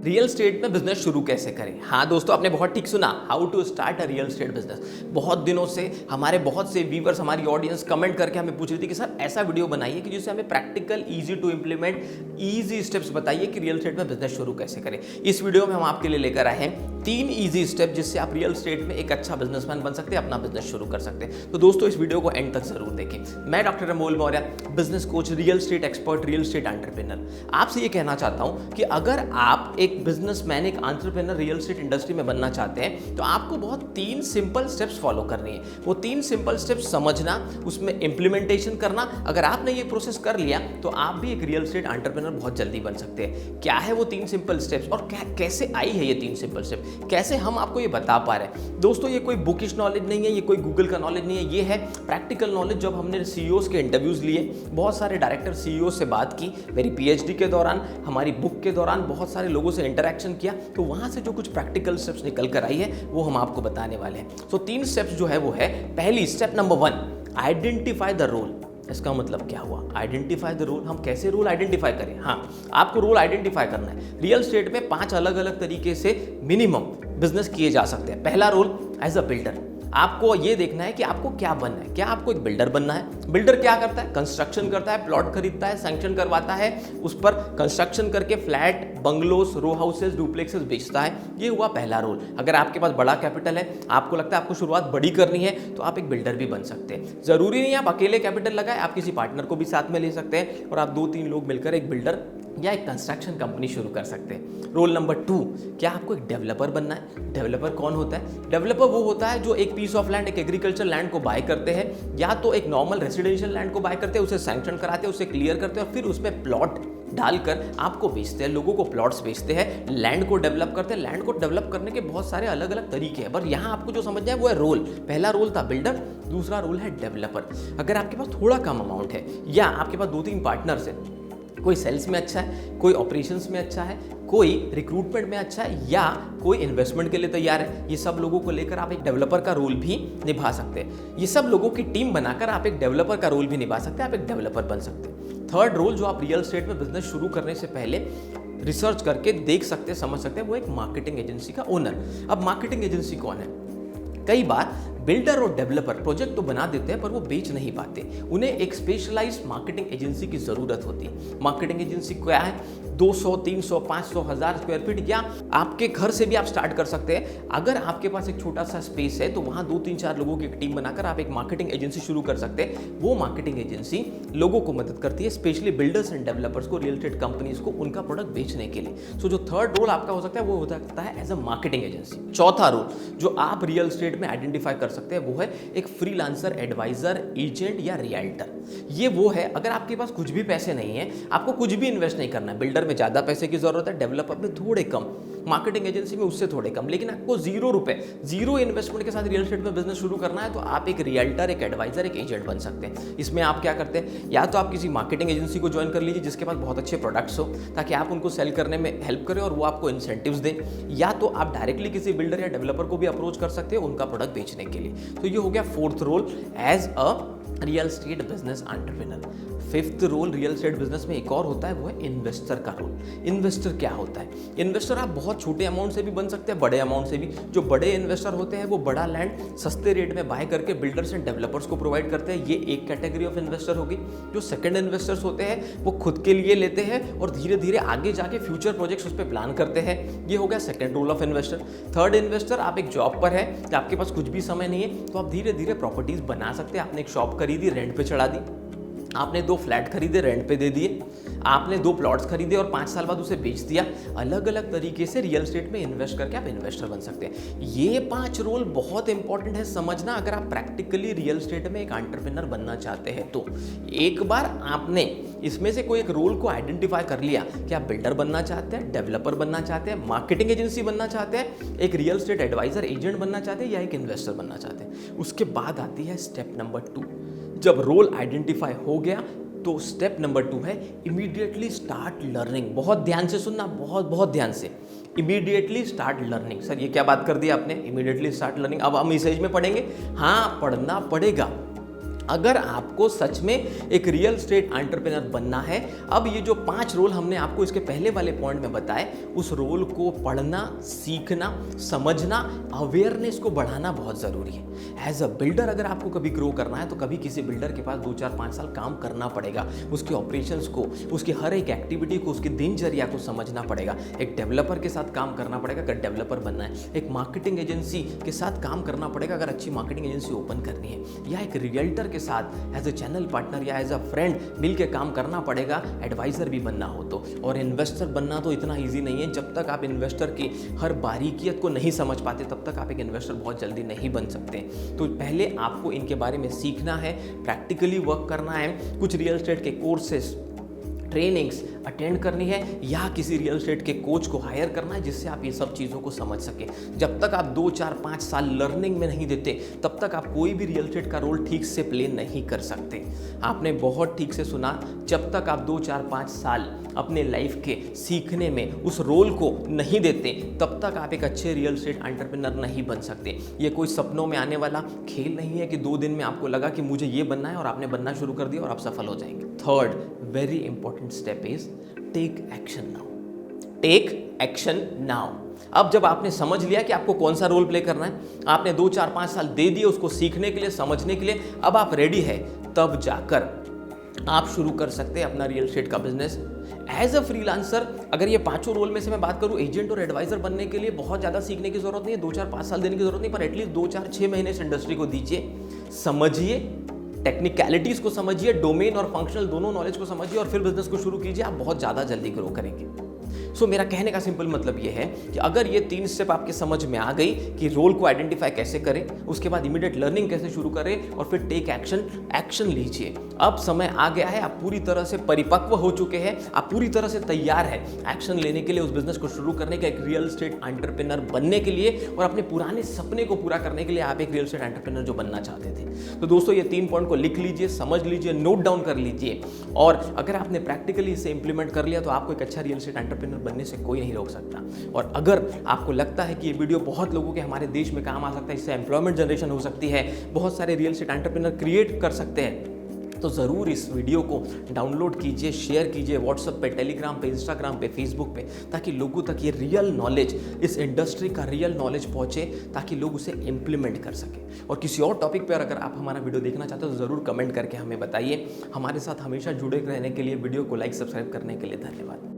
Real estate में business शुरू कैसे करें। हाँ दोस्तों, आपने बहुत ठीक सुना, how to start a real estate business. बहुत दिनों से हमारे बहुत से व्यूवर्स, हमारी ऑडियंस कमेंट करके हमें पूछ रही थी कि सर ऐसा वीडियो बनाइए कि जिससे हमें practical, easy to implement, easy steps बताइए कि रियल स्टेट में बिजनेस शुरू कैसे करें। इस वीडियो में हम आपके लिए लेकर आए हैं 3 इजी स्टेप जिससे आप रियल स्टेट में एक अच्छा बिजनेसमैन बन सकते हैं, अपना बिजनेस शुरू कर सकते हैं। तो दोस्तों इस वीडियो को एंड तक जरूर देखें। मैं doctor Amol Maurya, business coach, real estate expert, real estate entrepreneur, आपसे ये कहना चाहता हूं कि अगर आप एक बिजनेसमैन, एक एंटरप्रेन्योर रियल स्टेट इंडस्ट्री में बनना चाहते हैं तो आपको बहुत 3 सिंपल स्टेप्स फॉलो करनी है। वो 3 सिंपल स्टेप्स समझना, उसमें इंप्लीमेंटेशन करना। अगर आपने ये प्रोसेस कर लिया तो आप भी एक रियल स्टेट एंटरप्रेन्योर बहुत जल्दी बन सकते हैं। क्या है वो 3 सिंपल स्टेप्स और कैसे आई है ये 3 सिंपल स्टेप, कैसे हम आपको ये बता पा रहे हैं। दोस्तों ये कोई बुकिश नॉलेज नहीं है, ये कोई गूगल का नॉलेज नहीं है, ये है प्रैक्टिकल नॉलेज। जब हमने सीईओज के इंटरव्यूज लिए, बहुत सारे डायरेक्टर सीईओ से बात की, मेरी पीएचडी के दौरान, हमारी बुक के दौरान बहुत सारे लोगों से इंटरेक्शन किया, तो वहां से जो कुछ प्रैक्टिकल स्टेप्स निकल कर आई है वो हम आपको बताने वाले हैं। तो 3 स्टेप्स जो है वो है, पहली step number 1, identify the role. इसका मतलब क्या हुआ, आइडेंटिफाई द रोल। हम कैसे रोल आइडेंटिफाई करें। हाँ, आपको रोल आइडेंटिफाई करना है। रियल स्टेट में 5 अलग अलग तरीके से मिनिमम बिजनेस किए जा सकते हैं। पहला रोल एज अ बिल्डर। आपको ये देखना है कि आपको क्या बनना है। क्या आपको एक बिल्डर बनना है। बिल्डर क्या करता है, कंस्ट्रक्शन करता है, प्लॉट खरीदता है, सैंक्शन करवाता है, उस पर कंस्ट्रक्शन करके फ्लैट, बंगलोस, रो हाउसेस, डुप्लेक्सेस बेचता है। ये हुआ पहला रोल। अगर आपके पास बड़ा कैपिटल है, आपको लगता है आपको शुरुआत बड़ी करनी है, तो आप एक बिल्डर भी बन सकते हैं। जरूरी नहीं आप अकेले कैपिटल लगाए, आप किसी पार्टनर को भी साथ में ले सकते हैं और आप 2-3 लोग मिलकर एक बिल्डर या एक कंस्ट्रक्शन कंपनी शुरू कर सकते हैं। रोल नंबर 2, क्या आपको एक डेवलपर बनना है। डेवलपर कौन होता है, डेवलपर वो होता है जो एक पीस ऑफ लैंड, एक एग्रीकल्चर लैंड को बाय करते हैं, या तो एक नॉर्मल रेसिडेंशियल लैंड को बाय करते हैं, उसे सैंक्शन कराते हैं, उसे क्लियर करते हैं और फिर उसमें प्लॉट डालकर आपको बेचते हैं, लोगों को प्लॉट्स बेचते हैं, लैंड को डेवलप करते हैं। लैंड को डेवलप करने के बहुत सारे अलग अलग तरीके हैं, पर यहाँ आपको जो समझना है वो है रोल। पहला रोल था बिल्डर, दूसरा रोल है डेवलपर। अगर आपके पास थोड़ा कम अमाउंट है या आपके पास 2-3 पार्टनर्स हैं, कोई सेल्स में अच्छा है, कोई ऑपरेशंस में अच्छा है, कोई रिक्रूटमेंट में अच्छा है, या कोई इन्वेस्टमेंट के लिए तैयार है, ये सब लोगों को लेकर आप एक डेवलपर का रोल भी निभा सकते हैं। ये सब लोगों की टीम बनाकर आप एक डेवलपर का रोल भी निभा सकते हैं, आप एक डेवलपर बन सकते हैं। थर्ड रोल जो आप रियल स्टेट में बिजनेस शुरू करने से पहले रिसर्च करके देख सकते हैं, समझ सकते हैं, वो एक मार्केटिंग एजेंसी का ओनर। अब मार्केटिंग एजेंसी कौन है। कई बार बिल्डर और डेवलपर प्रोजेक्ट तो बना देते हैं पर वो बेच नहीं पाते, उन्हें एक स्पेशलाइज्ड मार्केटिंग एजेंसी की जरूरत होती है। मार्केटिंग एजेंसी क्या है, 200, 300, 500, 1000 स्क्वायर फीट, या आपके घर से भी आप स्टार्ट कर सकते हैं। अगर आपके पास एक छोटा सा स्पेस है तो वहां 2-3-4 लोगों की एक टीम बनाकर आप एक मार्केटिंग एजेंसी शुरू कर सकते हैं। वो मार्केटिंग एजेंसी लोगों को मदद करती है, स्पेशली बिल्डर्स एंड डेवलपर्स को, रियल एस्टेट कंपनीज को, उनका प्रोडक्ट बेचने के लिए। सो जो थर्ड रोल आपका हो सकता है वो हो सकता है एज अ मार्केटिंग एजेंसी। चौथा रोल जो आप रियल स्टेट में आइडेंटिफाई कर सकते हैं वो है एक फ्रीलांसर, एडवाइजर, एजेंट या रियल्टर। ये वो है, अगर आपके पास कुछ भी पैसे नहीं है, आपको कुछ भी इन्वेस्ट नहीं करना है, बिल्डर में ज्यादा पैसे की जरूरत है, डेवलपर में थोड़े कम, मार्केटिंग एजेंसी में उससे थोड़े कम, लेकिन आपको 0 रुपए, 0 इन्वेस्टमेंट के साथ रियल एस्टेट में बिजनेस शुरू करना है, तो आप एक रियल्टर, एक एडवाइजर, एक एजेंट बन सकते हैं। इसमें आप क्या करते हैं, या तो आप किसी मार्केटिंग एजेंसी को ज्वाइन कर लीजिए जिसके पास बहुत अच्छे प्रोडक्ट्स हो, ताकि आप उनको सेल करने में हेल्प करें और वो आपको इंसेंटिव्स दें, या तो आप डायरेक्टली किसी बिल्डर या डेवलपर को भी अप्रोच कर सकते हैं उनका प्रोडक्ट बेचने के लिए। तो ये हो गया 4th role as a real estate business entrepreneur. 5th role real estate business में एक और होता है, वो है इन्वेस्टर का रोल। इन्वेस्टर क्या होता है, इन्वेस्टर आप बहुत छोटे अमाउंट से भी बन सकते हैं, बड़े अमाउंट से भी। जो बड़े इन्वेस्टर होते हैं वो बड़ा लैंड सस्ते रेट में बाय करके बिल्डर्स एंड डेवलपर्स को प्रोवाइड करते हैं, ये एक कैटेगरी ऑफ इन्वेस्टर होगी। जो सेकंड इन्वेस्टर्स होते हैं वो खुद के लिए लेते हैं और धीरे धीरे आगे जाके फ्यूचर प्रोजेक्ट्स उस पर प्लान करते हैं, ये हो गया second role of investor. Third investor, आप एक जॉब पर है, आपके पास कुछ भी समय नहीं है, तो आप धीरे धीरे प्रॉपर्टीज बना सकते हैं। आपने एक शॉप खरीदी, रेंट पे चढ़ा दी, आपने 2 फ्लैट खरीदे, रेंट पे दे दिए, आपने 2 प्लॉट्स खरीदे और 5 साल बाद उसे बेच दिया। अलग अलग तरीके से रियल एस्टेट में इन्वेस्ट करके आप इन्वेस्टर बन सकते हैं। ये 5 रोल बहुत इंपॉर्टेंट है समझना, अगर आप प्रैक्टिकली रियल एस्टेट में एक एंटरप्रेन्योर बनना चाहते हैं तो। एक बार आपने इसमें से कोई एक रोल को आइडेंटिफाई कर लिया कि आप बिल्डर बनना चाहते हैं, डेवलपर बनना चाहते हैं, मार्केटिंग एजेंसी बनना चाहते हैं, एक रियल एस्टेट एडवाइजर, एजेंट बनना चाहते हैं, या एक इन्वेस्टर बनना चाहते हैं, उसके बाद आती है स्टेप नंबर 2। जब रोल आइडेंटिफाई हो गया तो स्टेप नंबर 2 है इमीडिएटली स्टार्ट लर्निंग। बहुत ध्यान से सुनना, बहुत ध्यान से। Immediately start learning. सर ये क्या बात कर दी आपने, इमीडिएटली स्टार्ट लर्निंग। अब हम इस एज में पढ़ेंगे, हाँ पढ़ना पड़ेगा। अगर आपको सच में एक रियल एस्टेट एंटरप्रेन्योर बनना है, अब ये जो 5 रोल हमने आपको इसके पहले वाले पॉइंट में बताए, उस रोल को पढ़ना, सीखना, समझना, अवेयरनेस को बढ़ाना बहुत ज़रूरी है। एज अ बिल्डर अगर आपको कभी ग्रो करना है तो कभी किसी बिल्डर के पास 2, 4, 5 साल काम करना पड़ेगा, उसके ऑपरेशंस को, उसकी हर एक एक्टिविटी को, उसकी दिनचर्या को समझना पड़ेगा। एक डेवलपर के साथ काम करना पड़ेगा अगर डेवलपर बनना है, एक मार्केटिंग एजेंसी के साथ काम करना पड़ेगा अगर अच्छी मार्केटिंग एजेंसी ओपन करनी है, या एक रियल्टर के साथ एज अ चैनल पार्टनर या एज अ फ्रेंड मिल के काम करना पड़ेगा, एडवाइजर भी बनना हो तो। और इन्वेस्टर बनना तो इतना ईजी नहीं है। जब तक आप इन्वेस्टर की हर बारीकियत को नहीं समझ पाते तब तक आप एक इन्वेस्टर बहुत जल्दी नहीं बन सकते। तो पहले आपको इनके बारे में सीखना है, प्रैक्टिकली वर्क करना है, कुछ रियल एस्टेट के कोर्सेस, ट्रेनिंग्स अटेंड करनी है, या किसी रियल एस्टेट के कोच को हायर करना है जिससे आप ये सब चीज़ों को समझ सके। जब तक आप 2, 4, 5 साल लर्निंग में नहीं देते तब तक आप कोई भी रियल एस्टेट का रोल ठीक से प्ले नहीं कर सकते। आपने बहुत ठीक से सुना, जब तक आप 2, 4, 5 साल अपने लाइफ के सीखने में उस रोल को नहीं देते तब तक आप एक अच्छे रियल एस्टेट एंटरप्रेन्योर नहीं बन सकते। ये कोई सपनों में आने वाला खेल नहीं है कि 2 दिन में आपको लगा कि मुझे ये बनना है और आपने बनना शुरू कर दिया और आप सफल हो जाएंगे। Third very important step is take action now. Take action now. अब जब आपने समझ लिया कि आपको कौन सा रोल प्ले करना है, आपने 2, 4, 5 साल दे दिए उसको सीखने के लिए, समझने के लिए, अब आप रेडी है, तब जाकर आप शुरू कर सकते हैं अपना रियल एस्टेट का बिजनेस एज अ फ्रीलांसर। अगर ये 5 रोल में से मैं बात करूं, एजेंट और एडवाइजर बनने के लिए बहुत ज़्यादा सीखने की जरूरत नहीं है, 2, 4, 5 साल देने की जरूरत नहीं, पर एटलीस्ट 2, 4, 6 महीने इस इंडस्ट्री को दीजिए, समझिए, टेक्निकलिटीज को समझिए, डोमेन और फंक्शनल दोनों नॉलेज को समझिए और फिर बिजनेस को शुरू कीजिए। आप बहुत ज़्यादा जल्दी ग्रो करेंगे। सो मेरा कहने का सिंपल मतलब ये है कि अगर ये 3 स्टेप आपके समझ में आ गई कि रोल को आइडेंटिफाई कैसे करें, उसके बाद इमीडिएट लर्निंग कैसे शुरू करें और फिर टेक एक्शन लीजिए। अब समय आ गया है, आप पूरी तरह से परिपक्व हो चुके हैं, आप पूरी तरह से तैयार हैं एक्शन लेने के लिए, उस बिजनेस को शुरू करने के, एक रियल एस्टेट एंटरप्रेन्योर बनने के लिए और अपने पुराने सपने को पूरा करने के लिए। आप एक रियल एस्टेट एंटरप्रेन्योर जो बनना चाहते थे। तो दोस्तों, ये 3 पॉइंट को लिख लीजिए, समझ लीजिए, नोट डाउन कर लीजिए, और अगर आपने प्रैक्टिकली इसे इंप्लीमेंट कर लिया तो आपको एक अच्छा रियल एस्टेट एंटरप्रेन्योर बनने से कोई नहीं रोक सकता। और अगर आपको लगता है कि ये वीडियो बहुत लोगों के हमारे देश में काम आ सकता है, इससे एम्प्लॉयमेंट जनरेशन हो सकती है, बहुत सारे रियल एस्टेट एंटरप्रेन्योर क्रिएट कर सकते हैं, तो ज़रूर इस वीडियो को डाउनलोड कीजिए, शेयर कीजिए व्हाट्सएप पे, टेलीग्राम पे, इंस्टाग्राम पे, फेसबुक पे, ताकि लोगों तक ये रियल नॉलेज, इस इंडस्ट्री का रियल नॉलेज पहुंचे, ताकि लोग उसे इम्प्लीमेंट कर सकें। और किसी और टॉपिक पर अगर आप हमारा वीडियो देखना चाहते हो तो ज़रूर कमेंट करके हमें बताइए। हमारे साथ हमेशा जुड़े रहने के लिए, वीडियो को लाइक, सब्सक्राइब करने के लिए धन्यवाद।